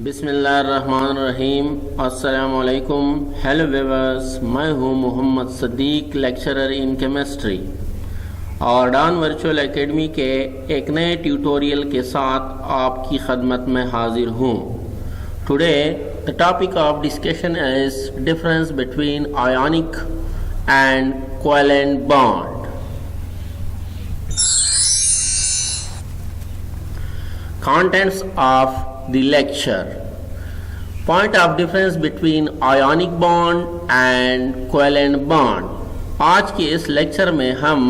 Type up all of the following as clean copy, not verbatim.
बिस्मिल्लाहिर्रहमानिर्रहीम। अस्सलामुअलैकुम। Hello viewers, मैं हूं Mohammed Sadiq, lecturer in chemistry और डान वर्चुअल एकेडमी के एक नए ट्यूटोरियल के साथ आपकी खदमत में हाजिर हूं। Today the topic of discussion is difference between ionic and covalent bond. Contents of the lecture: point of difference between ionic bond and covalent bond। आज के इस लेक्चर में हम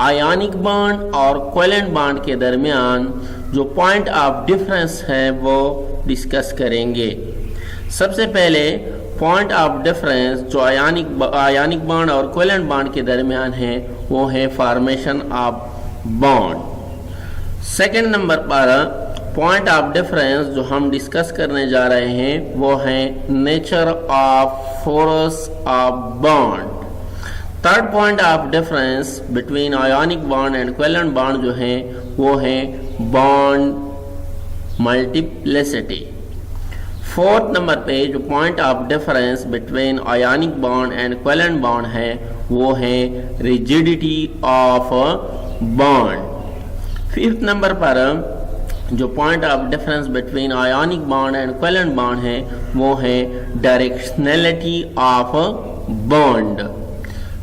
आयोनिक बॉन्ड और कोवेलेंट बॉन्ड के दरमियान जो पॉइंट ऑफ डिफरेंस है वो डिस्कस करेंगे। सबसे पहले पॉइंट ऑफ डिफरेंस जो आयोनिक बॉन्ड और कोवेलेंट बॉन्ड के दरमियान है वो है formation of bond. Second number पर पॉइंट ऑफ डिफरेंस जो हम डिस्कस करने जा रहे हैं वो है nature of force of bond. Third point of difference between ionic bond and covalent bond जो है वो है बॉन्ड मल्टीप्लिसिटी। फोर्थ नंबर पे जो point of difference between ionic bond and covalent bond है वो है rigidity of bond. Fifth number पर जो point of difference between ionic bond and covalent bond है वो है directionality of bond.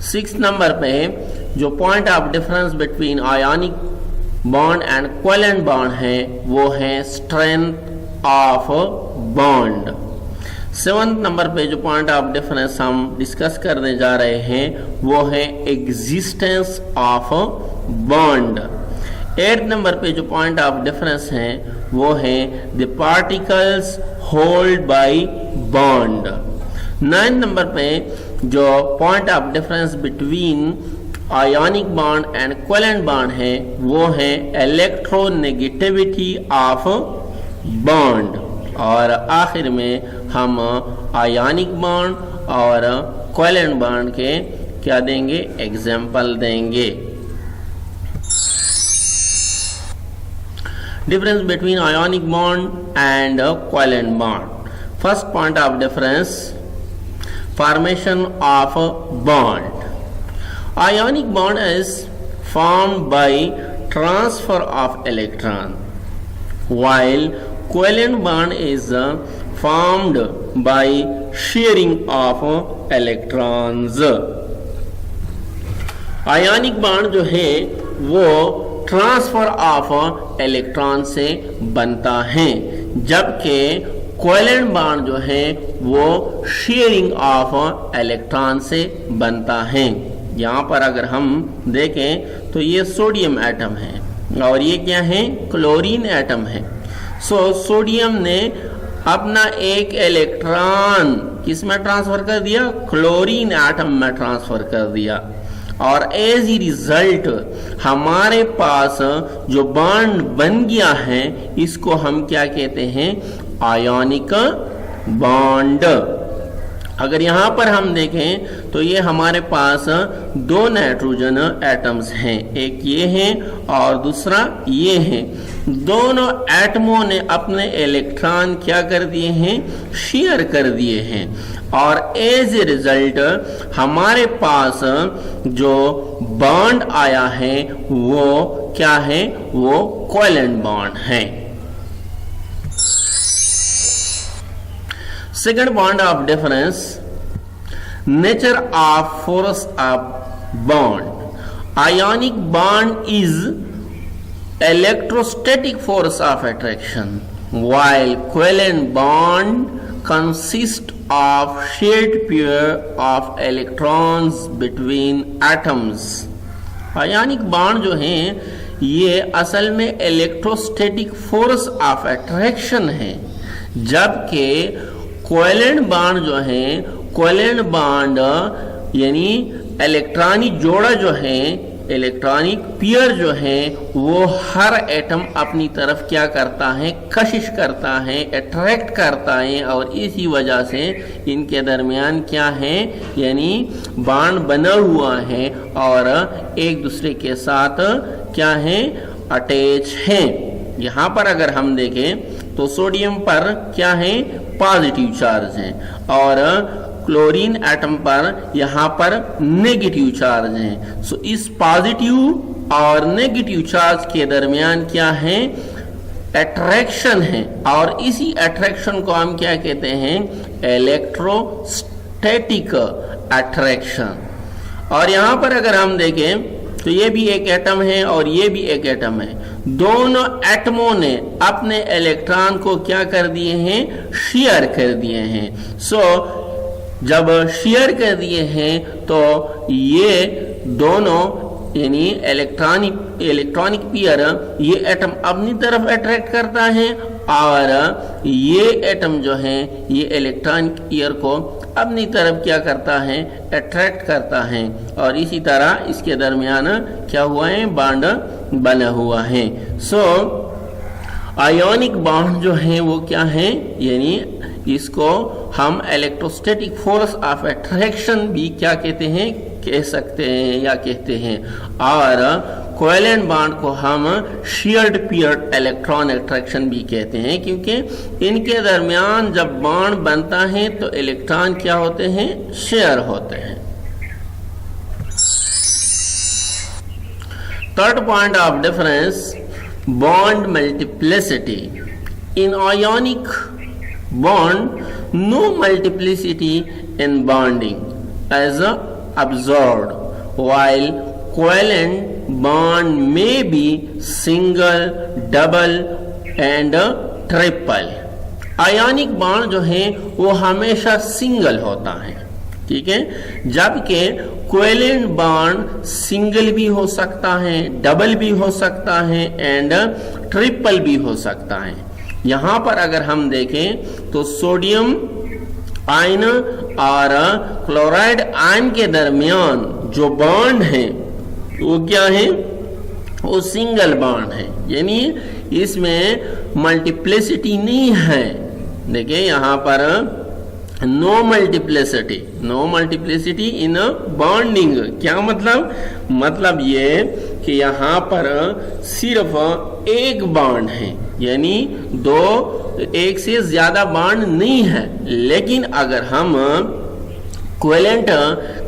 Sixth number पे जो point of difference between ionic bond and covalent bond है वो है strength of bond. Seventh number पे जो पॉइंट ऑफ डिफरेंस हम डिस्कस करने जा रहे हैं वो है existence of bond. Eighth number पे जो पॉइंट ऑफ डिफरेंस है वो है the particles hold by bond. Ninth number पे जो point of difference between ionic bond and covalent bond है वो है इलेक्ट्रोनेगेटिविटी ऑफ बॉन्ड। और आखिर में हम आयोनिक बॉन्ड और कोवेलेंट बॉन्ड के क्या देंगे, एग्जाम्पल देंगे। Difference between ionic bond and covalent bond. First point of difference: formation of bond. Ionic bond is formed by transfer of electron, while covalent bond is formed by sharing of electrons. Ionic bond जो है वो transfer of electron से बनता है, जबकि covalent bond जो है वो शेयरिंग ऑफ इलेक्ट्रॉन से बनता है। यहाँ पर अगर हम देखें तो ये सोडियम एटम है और ये क्या है, क्लोरीन एटम है। सोडियम ने अपना एक इलेक्ट्रॉन किस में ट्रांसफर कर दिया, क्लोरीन एटम में ट्रांसफर कर दिया और एज ए रिजल्ट हमारे पास जो बॉन्ड बन गया है इसको हम क्या कहते हैं, आयोनिक बॉन्ड। अगर यहाँ पर हम देखें तो ये हमारे पास दो नाइट्रोजन एटम्स हैं, एक ये है और दूसरा ये है। दोनों एटमों ने अपने इलेक्ट्रॉन क्या कर दिए हैं, शेयर कर दिए हैं और एज ए रिजल्ट हमारे पास जो बॉन्ड आया है वो क्या है, वो कोवेलेंट बॉन्ड है। Second point of difference: nature of force of bond. Ionic bond is electrostatic force of attraction, while covalent bond consists of shared pair of electrons between atoms. Ionic bond जो है ये असल में electrostatic force of attraction है, जबकि covalent bond जो है, covalent bond यानी इलेक्ट्रॉनिक जोड़ा जो है, इलेक्ट्रॉनिक पेयर जो है वो हर एटम अपनी तरफ क्या करता है, कशिश करता है, अट्रैक्ट करता है और इसी वजह से इनके दरमियान क्या है, यानी बॉन्ड बना हुआ है और एक दूसरे के साथ क्या है, अटैच हैं। यहाँ पर अगर हम देखें तो सोडियम पर क्या है, पॉजिटिव चार्ज है, और क्लोरीन एटम पर यहाँ पर नेगेटिव चार्ज है। सो इस पॉजिटिव और नेगेटिव चार्ज के दरमियान क्या है, अट्रैक्शन है, और इसी अट्रैक्शन को हम क्या कहते हैं, इलेक्ट्रोस्टैटिक अट्रैक्शन। और यहाँ पर अगर हम देखें तो ये भी एक एटम है और ये भी एक एटम है, दोनों एटमों ने अपने इलेक्ट्रॉन को क्या कर दिए हैं, शेयर कर दिए हैं। सो जब शेयर कर दिए हैं तो ये दोनों यानी इलेक्ट्रॉनिक पेयर ये एटम अपनी तरफ अट्रैक्ट करता है, और ये एटम जो है ये इलेक्ट्रॉनिक पेयर को अपनी तरफ क्या करता है, अट्रैक्ट करता है, और इसी तरह इसके दरमियान क्या हुआ है, बॉन्ड बना हुआ है। सो आयोनिक बॉन्ड जो है वो क्या है, यानी इसको हम इलेक्ट्रोस्टैटिक फोर्स ऑफ अट्रैक्शन भी क्या कहते हैं, कह सकते हैं या कहते हैं, और कोवेलेंट बॉन्ड को हम शेयर्ड पेयर्ड इलेक्ट्रॉन अट्रैक्शन भी कहते हैं, क्योंकि इनके दरमियान जब बॉन्ड बनता है तो इलेक्ट्रॉन क्या होते हैं, शेयर होते हैं। Third point of difference, bond multiplicity. In ionic bond, no multiplicity in bonding as observed, while covalent bond may be single, double and triple. Ionic bond जो है वो हमेशा सिंगल होता है, ठीक है, जबकि कोवेलेंट बॉन्ड सिंगल भी हो सकता है, डबल भी हो सकता है एंड ट्रिपल भी हो सकता है। यहां पर अगर हम देखें तो सोडियम आयन और क्लोराइड आयन के दरमियान जो बॉन्ड है वो क्या है, वो सिंगल बॉन्ड है, यानी इसमें मल्टीप्लिसिटी नहीं है। देखिए यहां पर नो मल्टीप्लिसिटी इन बॉन्डिंग। क्या मतलब ये कि यहाँ पर सिर्फ एक बॉन्ड है, यानी एक से ज्यादा बॉन्ड नहीं है। लेकिन अगर हम कोवेलेंट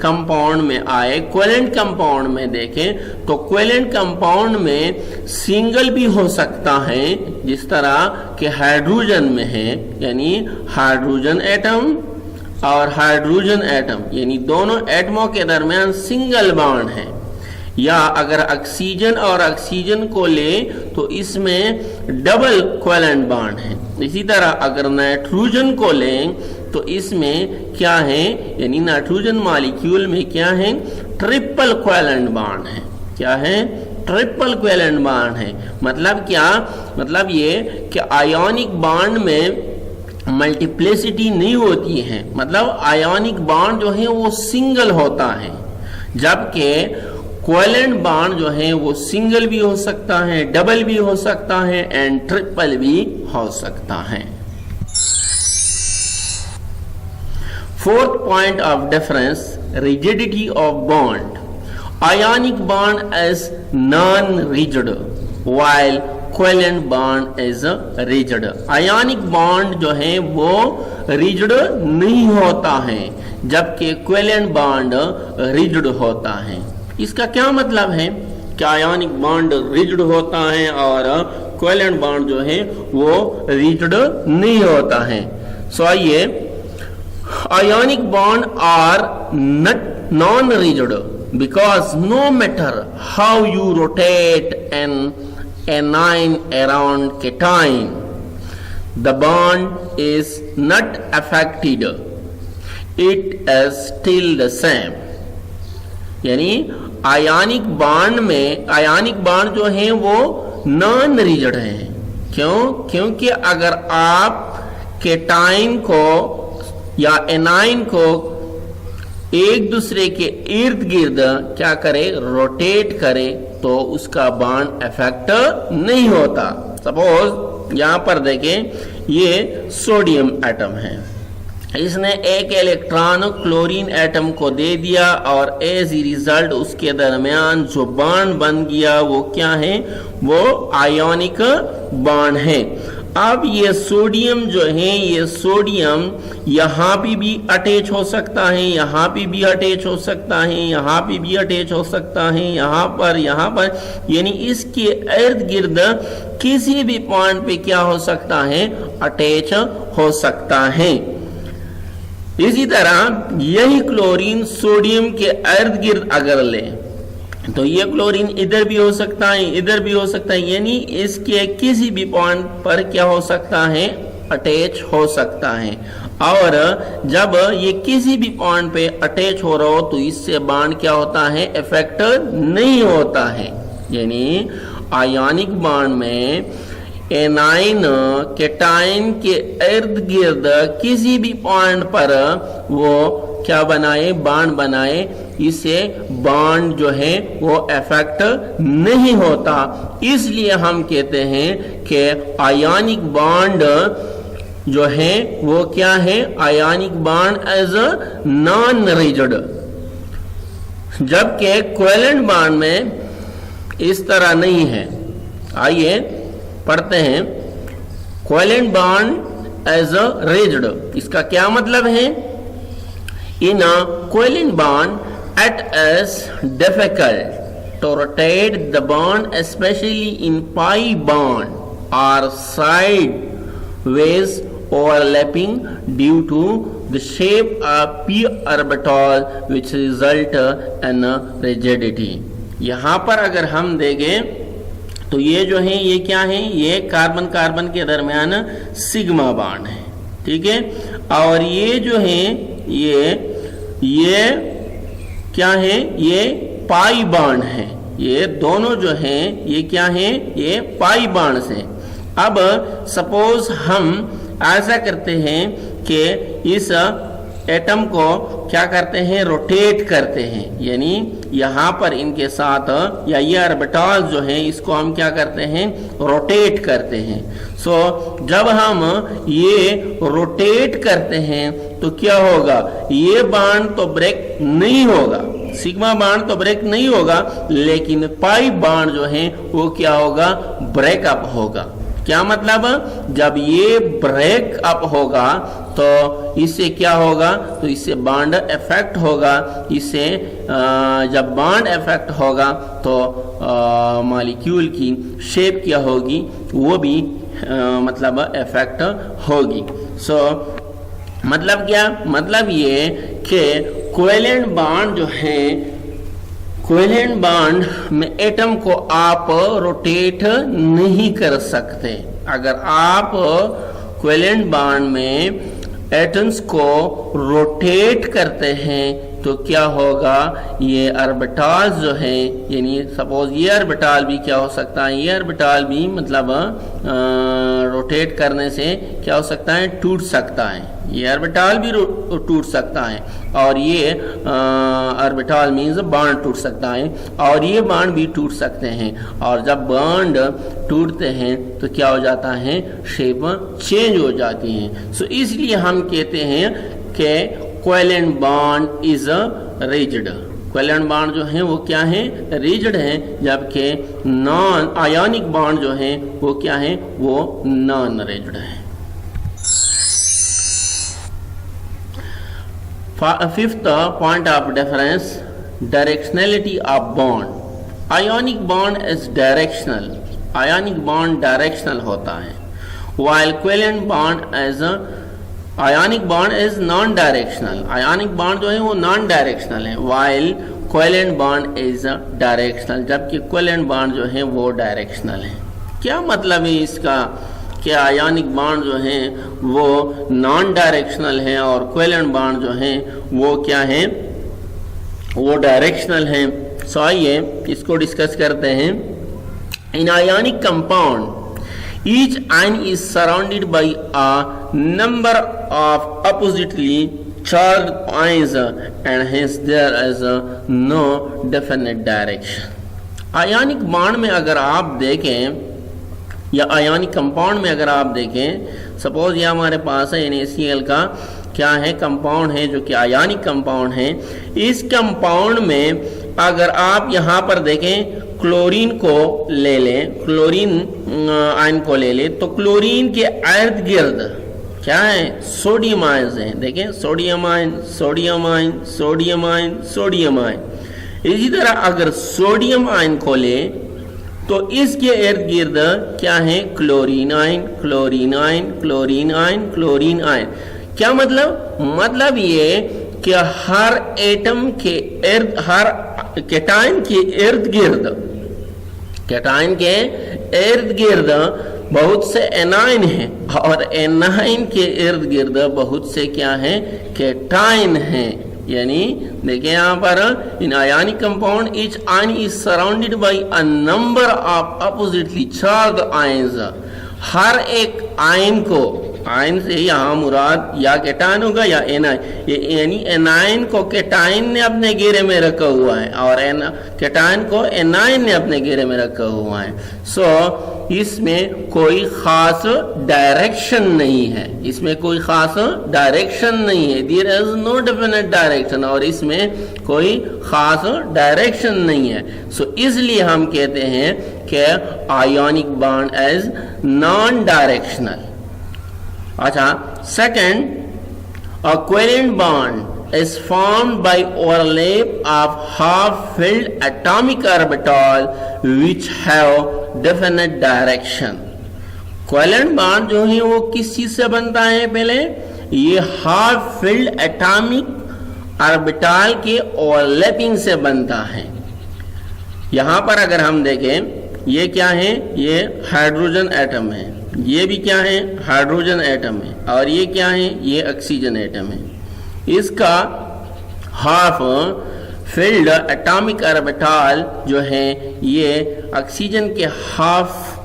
कंपाउंड में आए, कोवेलेंट कंपाउंड में देखें तो कोवेलेंट कंपाउंड में सिंगल भी हो सकता है, जिस तरह के हाइड्रोजन में है, यानी हाइड्रोजन एटम और हाइड्रोजन एटम, यानी दोनों एटमों के दरमियान सिंगल बॉन्ड है। या अगर ऑक्सीजन और ऑक्सीजन को ले तो इसमें डबल कोवेलेंट बॉन्ड है। इसी तरह अगर नाइट्रोजन को लें तो इसमें क्या है, यानी नाइट्रोजन मॉलिक्यूल में क्या है, ट्रिपल कोवेलेंट बॉन्ड है। क्या है, ट्रिपल कोवेलेंट बॉन्ड है। मतलब क्या, मतलब ये कि आयोनिक बॉन्ड में मल्टीप्लिसिटी नहीं होती है, मतलब आयोनिक बॉन्ड जो है वो सिंगल होता है, जबकि कोवेलेंट बॉन्ड जो है वो सिंगल भी हो सकता है, डबल भी हो सकता है एंड ट्रिपल भी हो सकता है। Fourth point of difference, rigidity of bond. Ionic bond is non rigid while covalent bond is rigid. Ionic bond जो है वो रिजिड नहीं होता है, जबकि कोवेलेंट बॉन्ड रिजिड होता है। इसका क्या मतलब है कि आयोनिक बॉन्ड रिजिड होता है और कोवेलेंट बॉन्ड जो है वो रिजिड नहीं होता है। सो आइए, ionic bond are non rigid because no matter how you rotate an anion around cation, the bond is not affected, it is still the same। यानी आयोनिक बॉन्ड जो है वो नॉन रिजिड है। क्यों? क्योंकि अगर आप केटाइन को या एनाइन को एक दूसरे के इर्द गिर्द क्या करे, रोटेट करे, तो उसका बॉन्ड इफेक्ट नहीं होता। सपोज यहां पर देखें, ये सोडियम एटम है, इसने एक इलेक्ट्रॉन क्लोरीन एटम को दे दिया और एज ए रिजल्ट उसके दरमियान जो बॉन्ड बन गया वो क्या है, वो आयोनिक बॉन्ड है। अब ये सोडियम जो है, ये सोडियम यहाँ पे भी अटैच हो सकता है, यहाँ पे भी अटैच हो सकता है, यहाँ पे भी अटैच हो सकता है, यहाँ पर, यानी इसके इर्द गिर्द किसी भी पॉइंट पे क्या हो सकता है, अटैच हो सकता है। इसी तरह यही क्लोरीन सोडियम के इर्द गिर्द अगर ले तो ये क्लोरीन इधर भी हो सकता है, इधर भी हो सकता है, यानी इसके किसी भी पॉइंट पर क्या हो सकता है, अटैच हो सकता है। और जब ये किसी भी पॉइंट पे अटैच हो रहा हो तो इससे बॉन्ड क्या होता है, इफेक्ट नहीं होता है। यानी आयोनिक बॉन्ड में एनाइन कैटायन के इर्द गिर्द किसी भी पॉइंट पर वो क्या बनाए, बॉन्ड बनाए, इससे बॉन्ड जो है वो इफेक्ट नहीं होता। इसलिए हम कहते हैं कि आयोनिक बॉन्ड जो है वो क्या है, ionic bond as a non rigid, जबकि कोवेलेंट बॉन्ड में इस तरह नहीं है। आइए पढ़ते हैं, covalent bond as a rigid, इसका क्या मतलब है। In a covalent bond, it is difficult to rotate the bond, especially in pi bond or sideways overlapping, due to the shape of p orbital, which result in rigidity. यहाँ पर अगर हम देखें तो ये जो है ये क्या है, ये कार्बन कार्बन के दरमियान सिग्मा बॉन्ड है, ठीक है। और ये जो है ये क्या है, ये पाई बॉन्ड है। ये दोनों जो हैं ये क्या है, ये पाई बॉन्ड से। अब सपोज हम ऐसा करते हैं कि इस एटम को क्या करते हैं, रोटेट करते हैं, यानी यहाँ पर इनके साथ या ये ऑर्बिटल जो है इसको हम क्या करते हैं, रोटेट करते हैं। सो जब हम ये रोटेट करते हैं तो क्या होगा, ये बॉन्ड तो ब्रेक नहीं होगा, सिग्मा बॉन्ड तो ब्रेक नहीं होगा, लेकिन पाई बॉन्ड जो है वो क्या होगा, ब्रेकअप होगा। क्या मतलब, जब ये ब्रेक अप होगा तो इससे क्या होगा, तो इससे बॉन्ड इफेक्ट होगा। इससे जब बॉन्ड इफेक्ट होगा तो मॉलिक्यूल की शेप क्या होगी, वो भी मतलब इफेक्ट होगी। सो मतलब क्या, मतलब ये कि कोवेलेंट बॉन्ड जो है, कोवेलेंट बॉन्ड में एटम को आप रोटेट नहीं कर सकते। अगर आप कोवेलेंट बॉन्ड में एटम्स को रोटेट करते हैं तो क्या होगा, ये ऑर्बिटल जो है, यानी सपोज ये ऑर्बिटल भी क्या हो सकता है, ये ऑर्बिटल भी मतलब रोटेट करने से क्या हो सकता है, टूट सकता है। ये ऑर्बिटल भी टूट सकता है और ये ऑर्बिटल मीन्स बॉन्ड टूट सकता है और ये बॉन्ड भी टूट सकते हैं। और जब बॉन्ड टूटते हैं तो क्या हो जाता है, शेप चेंज हो जाती है। सो इसलिए हम कहते हैं कि covalent bond is rigid. Covalent bond जो है वो क्या है, रिजिड है, जबकि नॉन आयोनिक बॉन्ड जो है वो क्या है, वो नॉन रिजिड है। Fifth point of difference, directionality of bond. Ionic bond is directional. Ionic bond directional होता है, while covalent bond is ionic bond is non-directional. Ionic bond जो है वो non-directional है, while covalent bond is directional. जबकि covalent bond जो है वो directional है। क्या मतलब है इसका, कि आयोनिक बॉन्ड जो है वो नॉन डायरेक्शनल है और कोवेलेंट बॉन्ड जो है वो क्या है, वो डायरेक्शनल है। सो आइए इसको डिस्कस करते हैं। In ionic compound each ion is surrounded by a number of oppositely charged ions and hence there is no definite direction. Ionic bond में अगर आप देखें या आयोनिक कंपाउंड में अगर आप देखें, सपोज ये हमारे पास है NaCl का क्या है, कंपाउंड है जो कि आयोनिक कंपाउंड है। इस कंपाउंड में अगर आप यहाँ पर देखें क्लोरीन को ले लें, क्लोरीन आयन को ले लें, तो क्लोरीन के इर्द गिर्द क्या है, सोडियम आयंस हैं। देखें sodium ion, sodium ion, sodium ion, sodium ion. इसी तरह अगर सोडियम आयन को ले तो इसके इर्द गिर्द क्या है, chlorine ion, chlorine ion, chlorine ion, chlorine ion. क्या मतलब ये कि हर एटम के इर्द, हर कैटायन के इर्द गिर्द, कैटायन के इर्द गिर्द बहुत से एनायन हैं और एनायन के इर्द गिर्द बहुत से क्या हैं, कैटायन हैं। यानी देखिए यहाँ पर इन ionic compound each ion is surrounded by a number of oppositely charged ions। हर एक आयन को, आयन से यहाँ मुराद या कैटायन होगा या एनायन, यानी एनायन को कैटायन ने अपने घेरे में रखा हुआ है और कैटायन को एनायन ने अपने घेरे में रखा हुआ है। सो इसमें कोई खास डायरेक्शन नहीं है, इसमें कोई खास डायरेक्शन नहीं है, there is no definite direction, और इसमें कोई खास डायरेक्शन नहीं है। सो इसलिए हम कहते हैं कि ionic bond as non directional. अच्छा, second, a covalent bond is formed by overlap of half-filled atomic orbital which have definite direction। covalent bond जो है वो किस चीज से बनता है, पहले ये half-filled atomic orbital के overlapping से बनता है। यहां पर अगर हम देखें, ये क्या है, ये हाइड्रोजन एटम है, ये भी क्या है, हाइड्रोजन एटम है, और ये क्या है, ये ऑक्सीजन एटम है। इसका हाफ फिल्ड एटॉमिक ऑर्बिटल जो है ये ऑक्सीजन के हाफ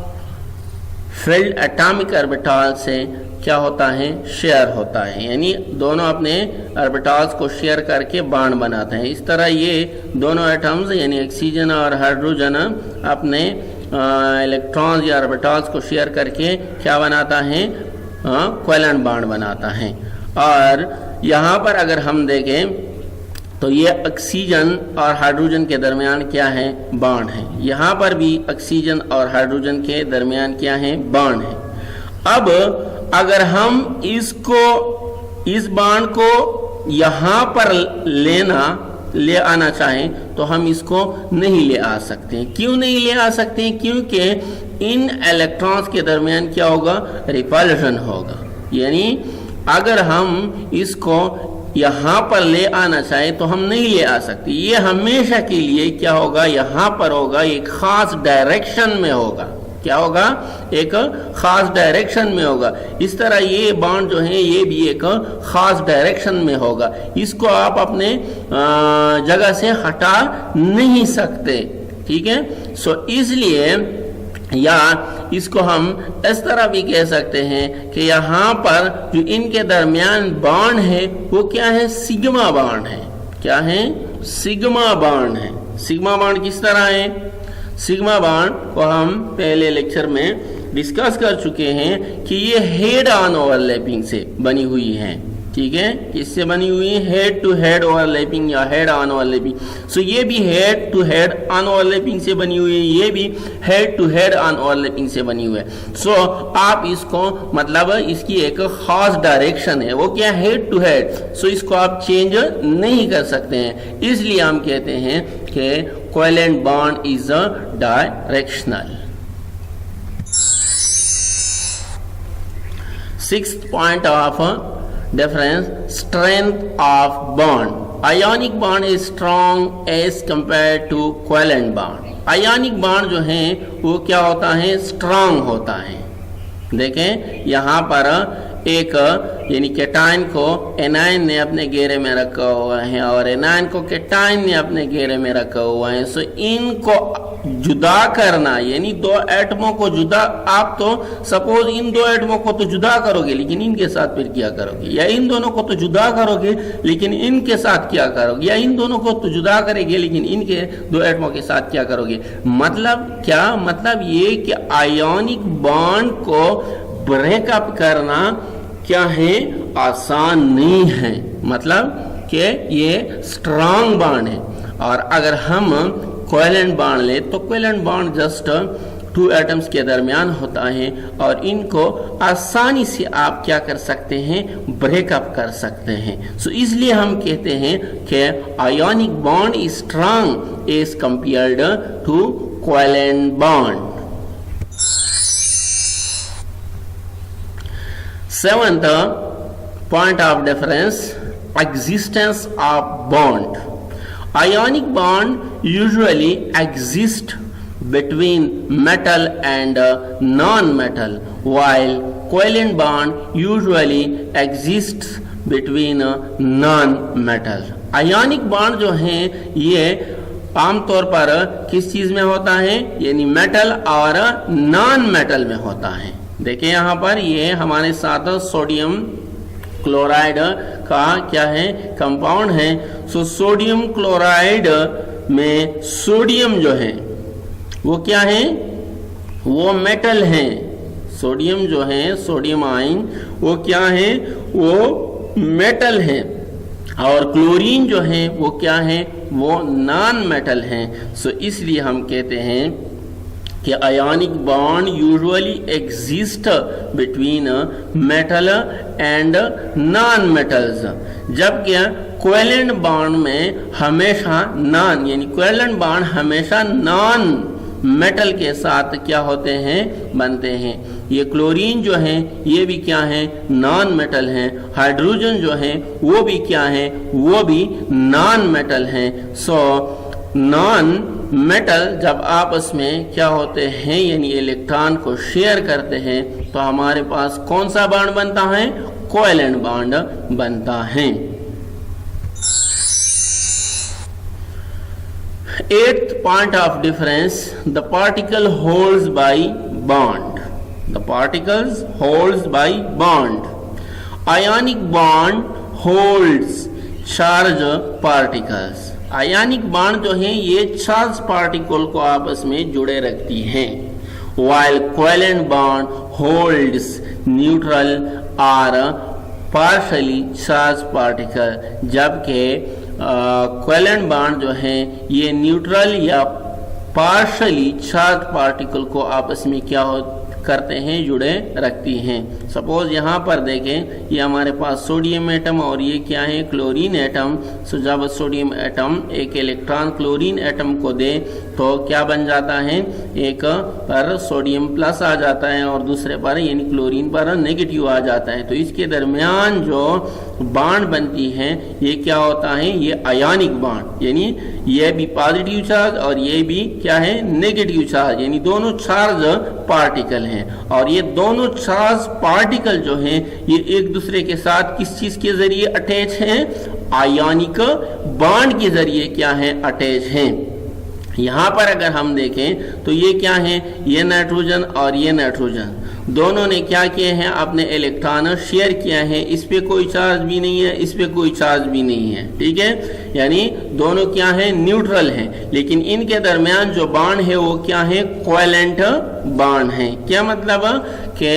फिल्ड एटॉमिक ऑर्बिटल से क्या होता है, शेयर होता है, यानी दोनों अपने ऑर्बिटल्स को शेयर करके बॉन्ड बनाते हैं। इस तरह ये दोनों एटम्स यानी ऑक्सीजन और हाइड्रोजन अपने इलेक्ट्रॉन्स या ऑर्बिटल्स को शेयर करके क्या बनाता है, कोवेलेंट बॉन्ड बनाता है। और यहाँ पर अगर हम देखें तो ये ऑक्सीजन और हाइड्रोजन के दरमियान क्या है, बॉन्ड है। यहाँ पर भी ऑक्सीजन और हाइड्रोजन के दरमियान क्या है, बॉन्ड है। अब अगर हम इस बॉन्ड को यहाँ पर ले आना चाहें तो हम इसको नहीं ले आ सकते। क्यों नहीं ले आ सकते? क्योंकि इन इलेक्ट्रॉन्स के दरमियान क्या होगा, रिपल्शन होगा। यानी अगर हम इसको यहाँ पर ले आना चाहें तो हम नहीं ले आ सकते। ये हमेशा के लिए क्या होगा, यहाँ पर होगा, एक खास डायरेक्शन में होगा। क्या होगा, एक खास डायरेक्शन में होगा। इस तरह ये बॉन्ड जो है ये भी एक खास डायरेक्शन में होगा। इसको आप अपने जगह से हटा नहीं सकते, ठीक है। सो इसलिए या इसको हम इस तरह भी कह सकते हैं कि यहाँ पर जो इनके दरमियान बॉन्ड है वो क्या है, सिग्मा बॉन्ड है। क्या है, सिग्मा बॉन्ड है। सिग्मा बॉन्ड किस तरह है? सिग्मा बॉन्ड को हम पहले लेक्चर में डिस्कस कर चुके हैं कि ये हेड ऑन ओवरलैपिंग से बनी हुई है, ठीक है। किससे बनी हुई है? हेड टू हेड ओवरलैपिंग या हेड ऑन ओवरलैपिंग। सो ये भी head to head on overlapping से बनी हुई है, ये भी head to head on overlapping से बनी हुई है। सो आप इसको मतलब इसकी एक खास डायरेक्शन है, वो क्या, हेड टू हेड। सो इसको आप चेंज नहीं कर सकते हैं। इसलिए हम कहते हैं कि covalent bond is a directional. Sixth point of difference, strength of bond. Ionic bond is strong as compared to covalent bond. Ionic bond जो है वो क्या होता है, strong होता है। देखें यहाँ पर एक यानी कैटायन को एनायन ने अपने घेरे में रखा हुआ है और एनायन को कैटायन ने अपने घेरे में रखा हुआ है। सो इनको जुदा करना यानी दो एटमों को जुदा, आप तो सपोज इन दो एटमों को तो जुदा करोगे लेकिन इनके साथ फिर क्या करोगे, या इन दोनों को तो जुदा करोगे लेकिन इनके साथ क्या करोगे, या इन दोनों को तो जुदा करेंगे लेकिन इनके दो एटमों के साथ क्या करोगे। मतलब क्या, मतलब ये कि आयोनिक बॉन्ड को ब्रेकअप करना क्या है, आसान नहीं है। मतलब कि ये स्ट्रांग बॉन्ड है। और अगर हम कोवेलेंट बॉन्ड ले तो कोवेलेंट बॉन्ड जस्ट 2 एटम्स के दरमियान होता है और इनको आसानी से आप क्या कर सकते हैं, ब्रेकअप कर सकते हैं। सो इसलिए हम कहते हैं कि ionic bond is strong as compared to covalent bond. Seventh point of difference, existence of bond. Ionic bond usually exist between metal and non-metal, while covalent bond usually exists between non-metal. Ionic bond जो है ये आमतौर पर किस चीज में होता है, यानी मेटल और नॉन मेटल में होता है। देखिए यहाँ पर ये हमारे साथ सोडियम क्लोराइड का क्या है, कंपाउंड है। सो सोडियम क्लोराइड में सोडियम जो है वो क्या है, वो मेटल है। सोडियम जो है, सोडियम आयन, वो क्या है, वो मेटल है। और क्लोरीन जो है वो क्या है, वो नॉन मेटल है। सो इसलिए हम कहते हैं कि ionic bond usually exist between metal and non metals, जबकि कोवेलेंट बॉन्ड में हमेशा नॉन, यानी कोवेलेंट बॉन्ड हमेशा नॉन मेटल के साथ क्या होते हैं, बनते हैं। ये क्लोरीन जो है ये भी क्या है, नॉन मेटल है। हाइड्रोजन जो है वो भी क्या है, वो भी नॉन मेटल है। सो नॉन मेटल जब आपस में क्या होते हैं, यानी इलेक्ट्रॉन को शेयर करते हैं, तो हमारे पास कौन सा बॉन्ड बनता है, कोवेलेंट बॉन्ड बनता है। 8th point of difference, the particle holds by bond. The particles holds by bond. Ionic bond holds charge particles. Ionic bond जो है ये चार्ज पार्टिकल को आपस में जुड़े रखती हैं, while covalent bond holds neutral or partially charged particle, जबकि कोवेलेंट बॉन्ड जो है ये न्यूट्रल या पार्शली चार्ज पार्टिकल को आपस में क्या करते हैं, जुड़े रखती हैं। सपोज यहाँ पर देखें, ये हमारे पास सोडियम एटम और ये क्या है, क्लोरीन एटम। सो जब सोडियम एटम एक इलेक्ट्रॉन क्लोरीन एटम को दे तो क्या बन जाता है, एक पर सोडियम प्लस आ जाता है और दूसरे पर यानी क्लोरीन पर नेगेटिव आ जाता है। तो इसके दरमियान जो बॉन्ड बनती है ये क्या होता है, ये आयनिक बॉन्ड, यानी ये भी पॉजिटिव चार्ज और ये भी क्या है, नेगेटिव चार्ज, यानी दोनों चार्ज पार्टिकल हैं। और ये दोनों चार्ज पार्टिकल जो हैं ये एक दूसरे के साथ किस चीज के जरिए अटैच हैं, आयनिक बॉन्ड के जरिए क्या है, अटैच हैं। यहाँ पर अगर हम देखें तो ये क्या है, ये नाइट्रोजन और ये नाइट्रोजन दोनों ने क्या किए हैं, अपने इलेक्ट्रॉन शेयर किया है। इस पे कोई चार्ज भी नहीं है, इस पे कोई चार्ज भी नहीं है, ठीक है, यानी दोनों क्या है, न्यूट्रल हैं। लेकिन इनके दरमियान जो बॉन्ड है वो क्या है, कोवेलेंट बॉन्ड है। क्या मतलब कि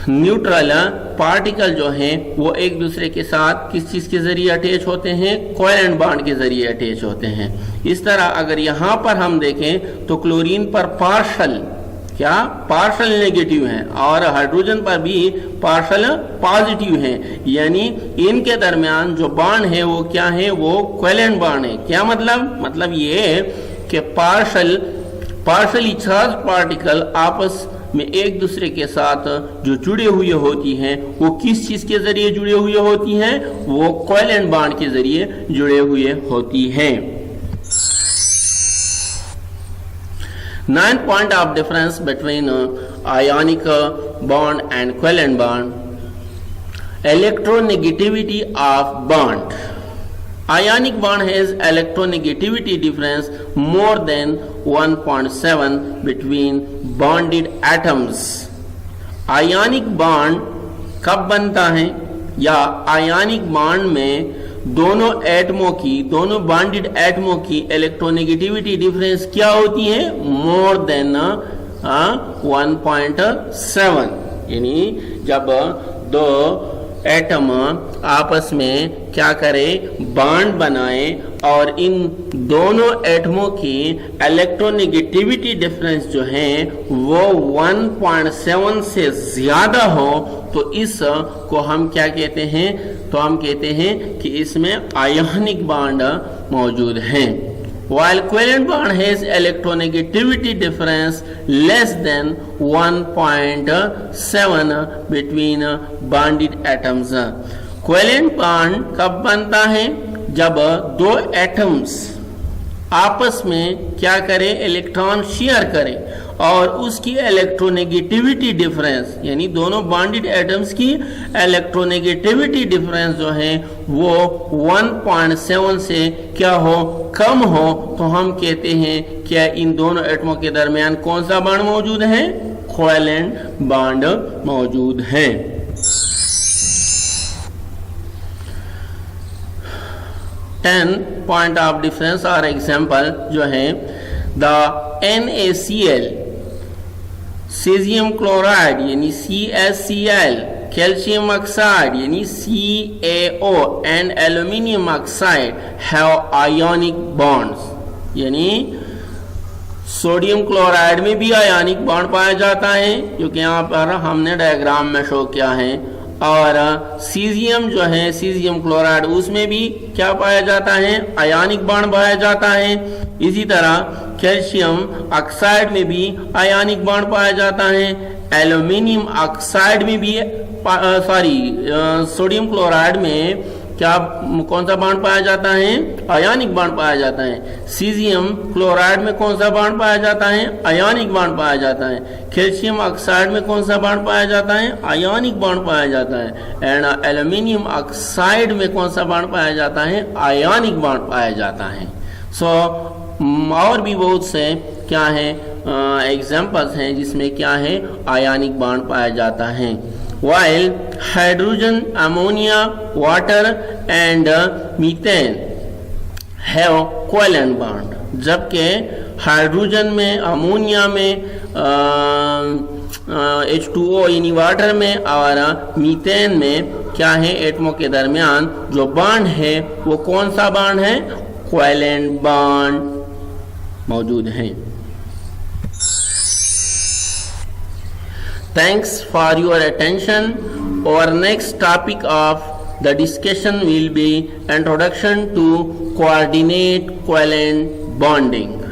न्यूट्रल पार्टिकल जो हैं वो एक दूसरे के साथ किस चीज के जरिए अटैच होते हैं, कोवेलेंट बॉन्ड के जरिए अटैच होते हैं। इस तरह अगर यहाँ पर हम देखें तो क्लोरीन पर पार्शल क्या, पार्शल नेगेटिव है और हाइड्रोजन पर भी पार्शल पॉजिटिव है, यानी इनके दरमियान जो बॉन्ड है वो क्या है, वो कोवेलेंट बॉन्ड है। क्या मतलब ये कि पार्शली चार्ज पार्टिकल आपस में एक दूसरे के साथ जो जुड़े हुए होती हैं वो किस चीज के जरिए जुड़े हुए होती हैं, वो कोवेलेंट बॉन्ड के जरिए जुड़े हुए होती हैं। 9th point of difference between ionic bond and covalent bond, electronegativity of bond. Ionic bond has electronegativity difference more than 1.7 between bonded atoms. Ionic bond कब बनता है, या आयनिक बॉन्ड में दोनों एटमों की, दोनों बॉन्डेड एटमों की इलेक्ट्रोनेगेटिविटी डिफरेंस क्या होती है, मोर देन 1.7, यानी जब दो एटम आपस में क्या करे, बॉन्ड बनाए और इन दोनों एटमों की इलेक्ट्रोनेगेटिविटी डिफरेंस जो है वो 1.7 से ज्यादा हो, तो इस को हम क्या कहते हैं, तो हम कहते हैं कि इसमें आयोनिक बॉन्ड मौजूद है। While covalent bond has electronegativity difference less than 1.7 between bonded atoms. Covalent bond कब बनता है, जब दो एटम्स आपस में क्या करे, इलेक्ट्रॉन शेयर करे और उसकी इलेक्ट्रोनेगेटिविटी डिफरेंस यानी दोनों बॉन्डेड एटम्स की इलेक्ट्रोनेगेटिविटी डिफरेंस जो है वो 1.7 से क्या हो, कम हो, तो हम कहते हैं क्या इन दोनों एटमों के दरमियान कौन सा बॉन्ड मौजूद है, कोवेलेंट बॉन्ड मौजूद है। टेन पॉइंट ऑफ डिफरेंस और एग्जाम्पल जो है, द NaCl सीजियम क्लोराइड यानी CaCl, कैल्शियम ऑक्साइड यानी CaO and aluminium oxide have ionic bonds, यानी सोडियम क्लोराइड में भी आयोनिक बॉन्ड पाया जाता है जो कि यहाँ पर हमने डायग्राम में शो किया है, और सीजियम जो है सीजियम क्लोराइड उसमें भी क्या पाया जाता है, आयोनिक बॉन्ड पाया जाता है। इसी तरह कैल्शियम ऑक्साइड में भी आयोनिक बॉन्ड पाया जाता है, एल्यूमिनियम ऑक्साइड में भी सोडियम क्लोराइड में क्या कौन सा बॉन्ड पाया जाता है, आयोनिक बॉन्ड पाया जाता है। सीजियम क्लोराइड में कौन सा बॉन्ड पाया जाता है, आयोनिक बॉन्ड पाया जाता है। कैल्शियम ऑक्साइड में कौन सा बॉन्ड पाया जाता है, आयोनिक बॉन्ड पाया जाता है। एंड एल्यूमिनियम ऑक्साइड में कौन सा बॉन्ड पाया जाता है, आयोनिक बॉन्ड पाया जाता है। और भी बहुत से क्या है एग्जाम्पल्स हैं जिसमें क्या है, आयोनिक बॉन्ड पाया जाता है। While hydrogen, ammonia, water and methane have covalent bond, जबकि हाइड्रोजन में, अमोनिया में, H2O यानी वाटर में और मीथेन में क्या है, एटमों के दरमियान जो बॉन्ड है वो कौन सा बॉन्ड है, कोवेलेंट बॉन्ड मौजूद है। Thanks for your attention. Our next topic of the discussion will be introduction to coordinate covalent bonding.